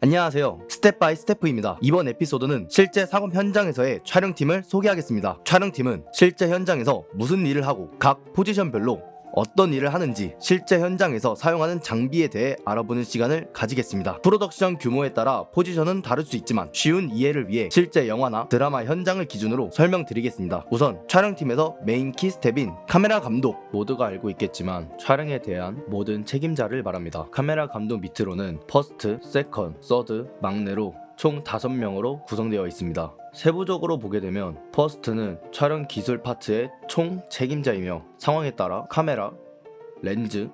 안녕하세요. 스텝 바이 스태프입니다. 이번 에피소드는 실제 사고 현장에서의 촬영팀을 소개하겠습니다. 촬영팀은 실제 현장에서 무슨 일을 하고 각 포지션별로 어떤 일을 하는지 실제 현장에서 사용하는 장비에 대해 알아보는 시간을 가지겠습니다. 프로덕션 규모에 따라 포지션은 다를 수 있지만 쉬운 이해를 위해 실제 영화나 드라마 현장을 기준으로 설명드리겠습니다. 우선 촬영팀에서 메인 키 스텝인 카메라 감독, 모두가 알고 있겠지만 촬영에 대한 모든 책임자를 말합니다. 카메라 감독 밑으로는 퍼스트, 세컨, 서드, 막내로 총 5명으로 구성되어 있습니다. 세부적으로 보게 되면 퍼스트는 촬영 기술 파트의 총 책임자이며 상황에 따라 카메라, 렌즈,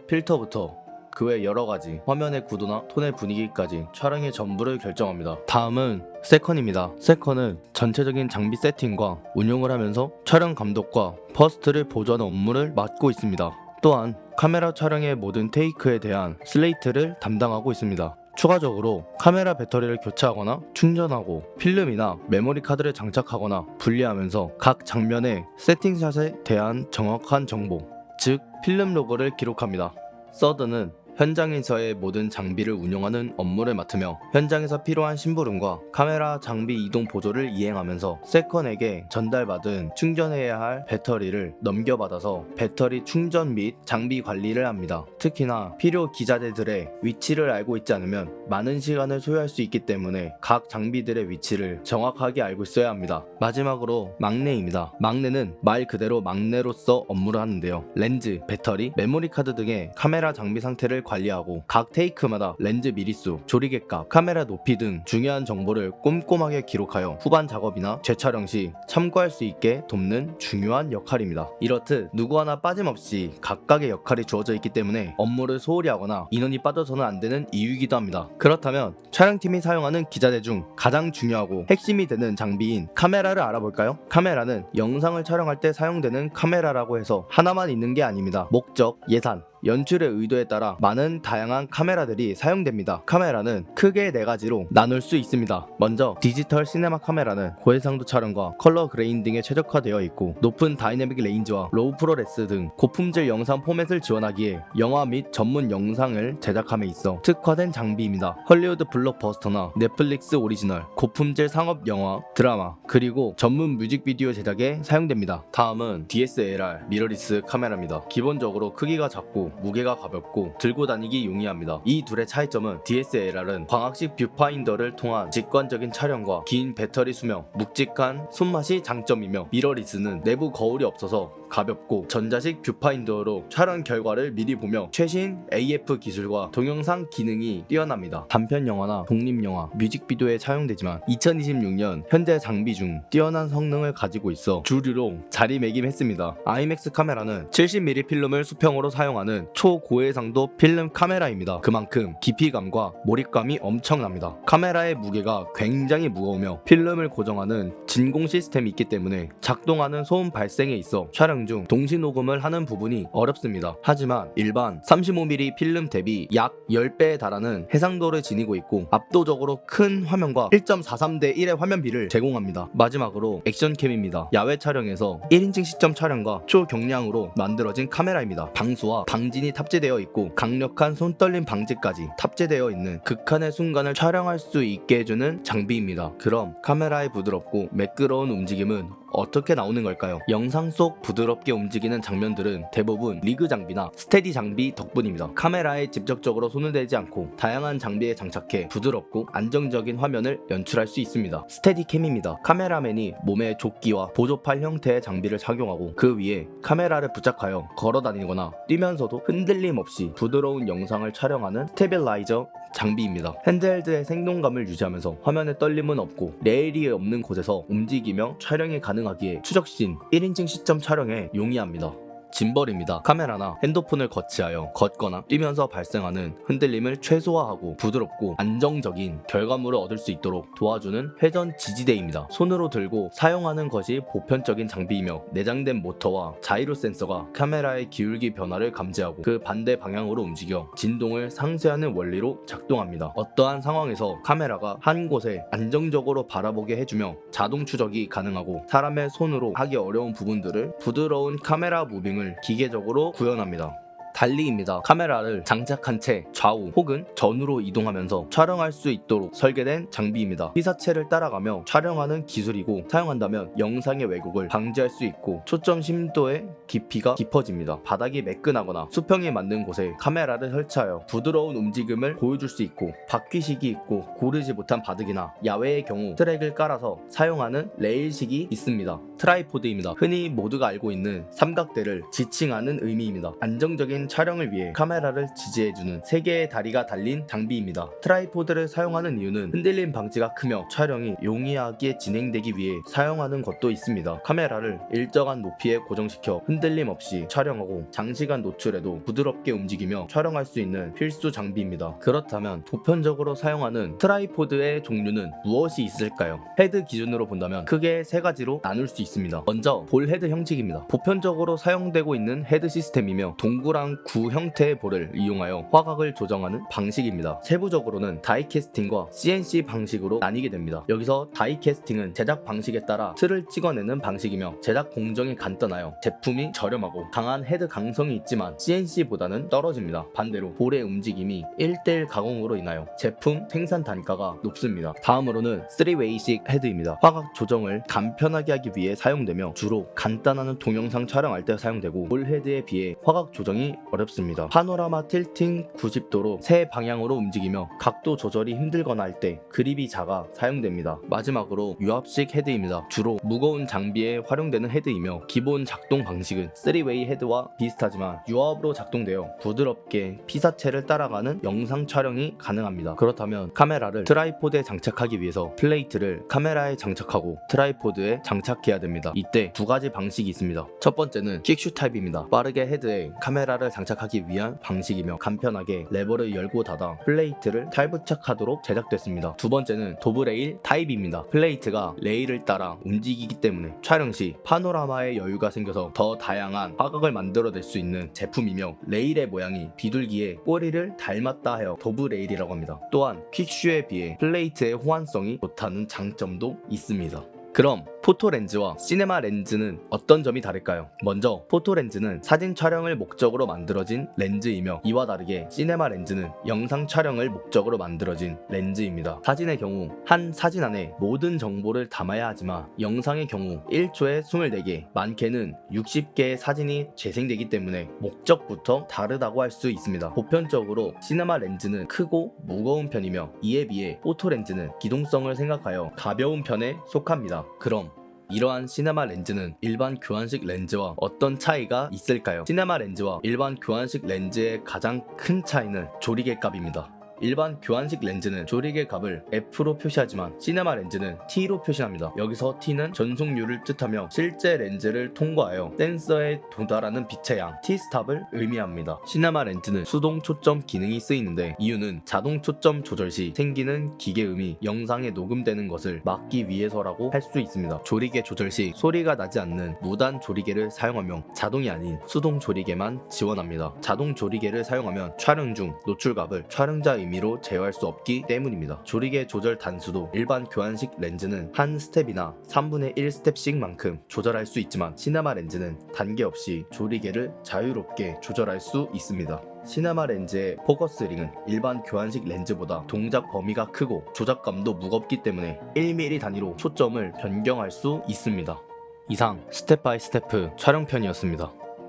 필터부터 그 외 여러가지 화면의 구도나 톤의 분위기까지 촬영의 전부를 결정합니다. 다음은 세컨입니다. 세컨은 전체적인 장비 세팅과 운용을 하면서 촬영 감독과 퍼스트를 보조하는 업무를 맡고 있습니다. 또한 카메라 촬영의 모든 테이크에 대한 슬레이트를 담당하고 있습니다. 추가적으로 카메라 배터리를 교체하거나 충전하고 필름이나 메모리 카드를 장착하거나 분리하면서 각 장면의 세팅샷에 대한 정확한 정보, 즉 필름 로그를 기록합니다. 서드는 현장에서의 모든 장비를 운영하는 업무를 맡으며 현장에서 필요한 심부름과 카메라 장비 이동 보조를 이행하면서 세컨에게 전달받은 충전해야 할 배터리를 넘겨받아서 배터리 충전 및 장비 관리를 합니다. 특히나 필요 기자재들의 위치를 알고 있지 않으면 많은 시간을 소요할 수 있기 때문에 각 장비들의 위치를 정확하게 알고 있어야 합니다. 마지막으로 막내입니다. 막내는 말 그대로 막내로서 업무를 하는데요. 렌즈, 배터리, 메모리 카드 등의 카메라 장비 상태를 관리하고 각 테이크마다 렌즈 미리수, 조리개값, 카메라 높이 등 중요한 정보를 꼼꼼하게 기록하여 후반 작업이나 재촬영 시 참고할 수 있게 돕는 중요한 역할입니다. 이렇듯 누구 하나 빠짐없이 각각의 역할이 주어져 있기 때문에 업무를 소홀히 하거나 인원이 빠져서는 안 되는 이유이기도 합니다. 그렇다면 촬영팀이 사용하는 기자재 중 가장 중요하고 핵심이 되는 장비인 카메라를 알아볼까요? 카메라는 영상을 촬영할 때 사용되는 카메라라고 해서 하나만 있는 게 아닙니다. 목적, 예산, 연출의 의도에 따라 많은 다양한 카메라들이 사용됩니다. 카메라는 크게 4가지로 나눌 수 있습니다. 먼저 디지털 시네마 카메라는 고해상도 촬영과 컬러 그레인 등에 최적화되어 있고 높은 다이내믹 레인지와 로우 프로레스 등 고품질 영상 포맷을 지원하기에 영화 및 전문 영상을 제작함에 있어 특화된 장비입니다. 헐리우드 블록버스터나 넷플릭스 오리지널, 고품질 상업 영화, 드라마, 그리고 전문 뮤직비디오 제작에 사용됩니다. 다음은 DSLR 미러리스 카메라입니다. 기본적으로 크기가 작고 무게가 가볍고 들고 다니기 용이합니다. 이 둘의 차이점은 DSLR은 광학식 뷰파인더를 통한 직관적인 촬영과 긴 배터리 수명, 묵직한 손맛이 장점이며 미러리스는 내부 거울이 없어서 가볍고 전자식 뷰파인더로 촬영 결과를 미리 보며 최신 AF 기술과 동영상 기능이 뛰어납니다. 단편 영화나 독립 영화, 뮤직비디오에 사용되지만 2026년 현대 장비 중 뛰어난 성능을 가지고 있어 주류로 자리매김했습니다. IMAX 카메라는 70mm 필름을 수평으로 사용하는 초고해상도 필름 카메라입니다. 그만큼 깊이감과 몰입감이 엄청납니다. 카메라의 무게가 굉장히 무거우며 필름을 고정하는 진공 시스템이 있기 때문에 작동하는 소음 발생에 있어 촬영 중 동시 녹음을 하는 부분이 어렵습니다. 하지만 일반 35mm 필름 대비 약 10배에 달하는 해상도를 지니고 있고 압도적으로 큰 화면과 1.43대 1의 화면비를 제공합니다. 마지막으로 액션캠입니다. 야외 촬영에서 1인칭 시점 촬영과 초경량으로 만들어진 카메라입니다. 방수와 방진이 탑재되어 있고 강력한 손떨림 방지까지 탑재되어 있는 극한의 순간을 촬영할 수 있게 해주는 장비입니다. 그럼 카메라의 부드럽고 매끄러운 움직임은 어떻게 나오는 걸까요? 영상 속 부드럽게 움직이는 장면들은 대부분 리그 장비나 스테디 장비 덕분입니다. 카메라에 직접적으로 손을 대지 않고 다양한 장비에 장착해 부드럽고 안정적인 화면을 연출할 수 있습니다. 스테디캠입니다. 카메라맨이 몸에 조끼와 보조팔 형태의 장비를 착용하고 그 위에 카메라를 부착하여 걸어다니거나 뛰면서도 흔들림 없이 부드러운 영상을 촬영하는 스테빌라이저 장비입니다. 핸드헬드의 생동감을 유지하면서 화면에 떨림은 없고 레일이 없는 곳에서 움직이며 촬영이 가능하기에 추적신 1인칭 시점 촬영에 용이합니다. 짐벌입니다. 카메라나 핸드폰을 거치하여 걷거나 뛰면서 발생하는 흔들림을 최소화하고 부드럽고 안정적인 결과물을 얻을 수 있도록 도와주는 회전 지지대입니다. 손으로 들고 사용하는 것이 보편적인 장비이며 내장된 모터와 자이로 센서가 카메라의 기울기 변화를 감지하고 그 반대 방향으로 움직여 진동을 상쇄하는 원리로 작동합니다. 어떠한 상황에서 카메라가 한 곳에 안정적으로 바라보게 해주며 자동 추적이 가능하고 사람의 손으로 하기 어려운 부분들을 부드러운 카메라 무빙을 기계적으로 구현합니다. 달리기입니다. 카메라를 장착한 채 좌우 혹은 전으로 이동하면서 촬영할 수 있도록 설계된 장비입니다. 피사체를 따라가며 촬영하는 기술이고 사용한다면 영상의 왜곡을 방지할 수 있고 초점 심도의 깊이가 깊어집니다. 바닥이 매끈하거나 수평이 맞는 곳에 카메라를 설치하여 부드러운 움직임을 보여줄 수 있고 바퀴식이 있고 고르지 못한 바닥이나 야외의 경우 트랙을 깔아서 사용하는 레일식이 있습니다. 트라이포드입니다. 흔히 모두가 알고 있는 삼각대를 지칭하는 의미입니다. 안정적인 촬영을 위해 카메라를 지지해주는 3개의 다리가 달린 장비입니다. 트라이포드를 사용하는 이유는 흔들림 방지가 크며 촬영이 용이하게 진행되기 위해 사용하는 것도 있습니다. 카메라를 일정한 높이에 고정시켜 흔들림 없이 촬영하고 장시간 노출에도 부드럽게 움직이며 촬영할 수 있는 필수 장비입니다. 그렇다면 보편적으로 사용하는 트라이포드의 종류는 무엇이 있을까요? 헤드 기준으로 본다면 크게 3가지로 나눌 수 있습니다. 먼저 볼 헤드 형식입니다. 보편적으로 사용되고 있는 헤드 시스템이며 동그란 구 형태의 볼을 이용하여 화각을 조정하는 방식입니다. 세부적으로는 다이캐스팅과 CNC 방식으로 나뉘게 됩니다. 여기서 다이캐스팅은 제작 방식에 따라 틀을 찍어내는 방식이며 제작 공정이 간단하여 제품이 저렴하고 강한 헤드 강성이 있지만 CNC보다는 떨어집니다. 반대로 볼의 움직임이 1:1 가공으로 인하여 제품 생산 단가가 높습니다. 다음으로는 3웨이식 헤드입니다. 화각 조정을 간편하게 하기 위해 사용되며 주로 간단한 동영상 촬영할 때 사용되고 볼 헤드에 비해 화각 조정이 어렵습니다. 파노라마 틸팅 90도로 세 방향으로 움직이며 각도 조절이 힘들거나 할 때 그립이 작아 사용됩니다. 마지막으로 유압식 헤드입니다. 주로 무거운 장비에 활용되는 헤드이며 기본 작동 방식은 3웨이 헤드와 비슷하지만 유압으로 작동되어 부드럽게 피사체를 따라가는 영상 촬영이 가능합니다. 그렇다면 카메라를 트라이포드에 장착하기 위해서 플레이트를 카메라에 장착하고 트라이포드에 장착해야 됩니다. 이때 2가지 방식이 있습니다. 첫 번째는 퀵슈 타입입니다. 빠르게 헤드에 카메라를 장착하기 위한 방식이며 간편하게 레버를 열고 닫아 플레이트를 탈부착하도록 제작됐습니다. 두 번째는 도브레일 타입입니다. 플레이트가 레일을 따라 움직이기 때문에 촬영 시 파노라마의 여유가 생겨서 더 다양한 화각을 만들어낼 수 있는 제품이며 레일의 모양이 비둘기의 꼬리를 닮았다 하여 도브레일이라고 합니다. 또한 퀵슈에 비해 플레이트의 호환성이 좋다는 장점도 있습니다. 그럼 포토렌즈와 시네마 렌즈는 어떤 점이 다를까요? 먼저 포토렌즈는 사진 촬영을 목적으로 만들어진 렌즈이며 이와 다르게 시네마 렌즈는 영상 촬영을 목적으로 만들어진 렌즈입니다. 사진의 경우 한 사진 안에 모든 정보를 담아야 하지만 영상의 경우 1초에 24개, 많게는 60개의 사진이 재생되기 때문에 목적부터 다르다고 할 수 있습니다. 보편적으로 시네마 렌즈는 크고 무거운 편이며 이에 비해 포토렌즈는 기동성을 생각하여 가벼운 편에 속합니다. 그럼 이러한 시네마 렌즈는 일반 교환식 렌즈와 어떤 차이가 있을까요? 시네마 렌즈와 일반 교환식 렌즈의 가장 큰 차이는 조리개 값입니다. 일반 교환식 렌즈는 조리개 값을 F로 표시하지만 시네마 렌즈는 T로 표시합니다. 여기서 T는 전속률을 뜻하며 실제 렌즈를 통과하여 센서에 도달하는 빛의 양 T-스탑을 의미합니다. 시네마 렌즈는 수동 초점 기능이 쓰이는데 이유는 자동 초점 조절 시 생기는 기계음이 영상에 녹음되는 것을 막기 위해서라고 할 수 있습니다. 조리개 조절 시 소리가 나지 않는 무단 조리개를 사용하며 자동이 아닌 수동 조리개만 지원합니다. 자동 조리개를 사용하면 촬영 중 노출값을 촬영자 의미로 제어할 수 없기 때문입니다. 조리개 조절 단수도 일반 교환식 렌즈는 한 스텝이나 3분의 1 스텝씩만큼 조절할 수 있지만 시네마 렌즈는 단계 없이 조리개를 자유롭게 조절할 수 있습니다. 시네마 렌즈의 포커스 링은 일반 교환식 렌즈보다 동작 범위가 크고 조작감도 무겁기 때문에 1mm 단위로 초점을 변경할 수 있습니다. 이상 스텝 바이 스텝 촬영편이었습니다.